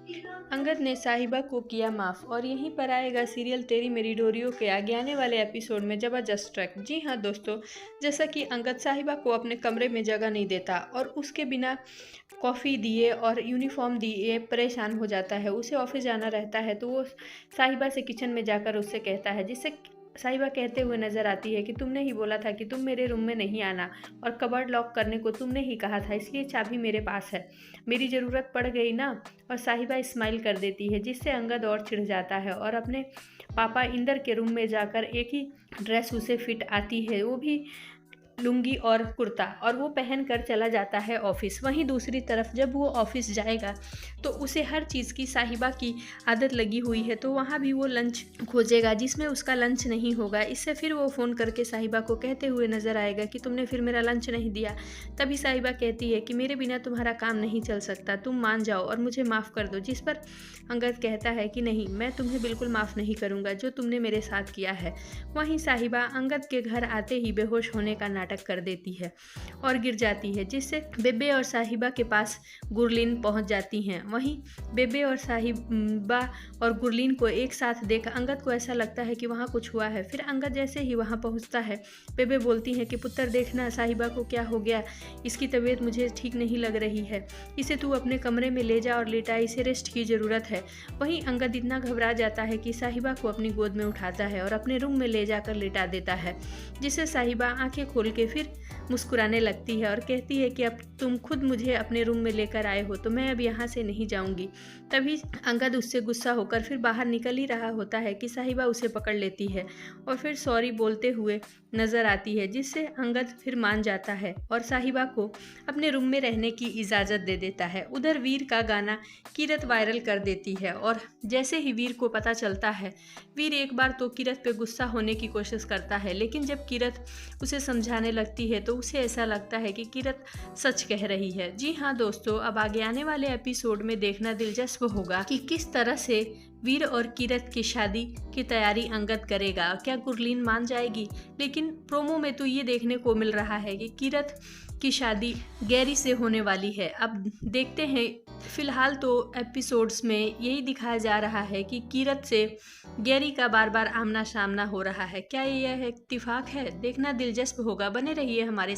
अंगद ने साहिबा को किया माफ़ और यहीं पर आएगा सीरियल तेरी मेरी डोरियों के आगे आने वाले एपिसोड में ज़बरदस्त ट्रैक। जी हाँ दोस्तों, जैसा कि अंगद साहिबा को अपने कमरे में जगह नहीं देता और उसके बिना कॉफ़ी दिए और यूनिफॉर्म दिए परेशान हो जाता है। उसे ऑफिस जाना रहता है तो वो साहिबा से किचन में जाकर उससे कहता है, जिससे साहिबा कहते हुए नजर आती है कि तुमने ही बोला था कि तुम मेरे रूम में नहीं आना और कबर्ड लॉक करने को तुमने ही कहा था, इसलिए चाबी मेरे पास है, मेरी ज़रूरत पड़ गई ना। और साहिबा स्माइल कर देती है, जिससे अंगद और चिढ़ जाता है और अपने पापा इंदर के रूम में जाकर एक ही ड्रेस उसे फिट आती है, वो भी लुंगी और कुर्ता, और वो पहन कर चला जाता है ऑफिस। वहीं दूसरी तरफ जब वो ऑफिस जाएगा तो उसे हर चीज़ की साहिबा की आदत लगी हुई है, तो वहाँ भी वो लंच खोजेगा जिसमें उसका लंच नहीं होगा। इससे फिर वो फ़ोन करके साहिबा को कहते हुए नज़र आएगा कि तुमने फिर मेरा लंच नहीं दिया। तभी साहिबा कहती है कि मेरे बिना तुम्हारा काम नहीं चल सकता, तुम मान जाओ और मुझे माफ़ कर दो। जिस पर अंगद कहता है कि नहीं, मैं तुम्हें बिल्कुल माफ़ नहीं करूँगा जो तुमने मेरे साथ किया है। वहीं साहिबा अंगद के घर आते ही बेहोश होने का नाटक कर देती है और गिर जाती है, जिससे बेबे और साहिबा के पास गुरलीन पहुंच जाती हैं। वहीं बेबे और साहिबा और गुरलीन को एक साथ देख अंगद को ऐसा लगता है कि वहाँ कुछ हुआ है। फिर अंगद जैसे ही वहाँ पहुँचता है, बेबे बोलती हैं कि पुत्र देखना साहिबा को क्या हो गया, इसकी तबीयत मुझे ठीक नहीं लग रही है, इसे तू अपने कमरे में ले जा और लेटा, इसे रेस्ट की ज़रूरत है। वहीं अंगद इतना घबरा जाता है कि साहिबा को अपनी गोद में उठाता है और अपने रूम में ले जाकर लेटा देता है, जिससे साहिबा आंखें खोल के फिर मुस्कुराने लगती है और कहती है कि अब तुम खुद मुझे अपने रूम में लेकर आए हो तो मैं अब यहाँ से नहीं जाऊँगी। तभी अंगद उससे गुस्सा होकर फिर बाहर निकल ही रहा होता है कि साहिबा उसे पकड़ लेती है और फिर सॉरी बोलते हुए नज़र आती है, जिससे अंगद फिर मान जाता है और साहिबा को अपने रूम में रहने की इजाज़त दे देता है। उधर वीर का गाना किरत वायरल कर देती है और जैसे ही वीर को पता चलता है, वीर एक बार तो किरत पे गुस्सा होने की कोशिश करता है, लेकिन जब किरत उसे समझाने लगती है तो उसे ऐसा लगता है कि किरत सच कह रही है। जी हाँ दोस्तों, अब आगे आने वाले एपिसोड में देखना दिलचस्प होगा कि किस तरह से वीर और किरत की शादी की तैयारी अंगद करेगा। क्या गुरलीन मान जाएगी? लेकिन प्रोमो में तो ये देखने को मिल रहा है कि किरत की शादी गैरी से होने वाली है। अब देखते हैं, फिलहाल तो एपिसोड्स में यही दिखाया जा रहा है कि किरत से गैरी का बार बार आमना सामना हो रहा है। क्या यह इत्तेफाक है? देखना दिलचस्प होगा। बने रहिए हमारे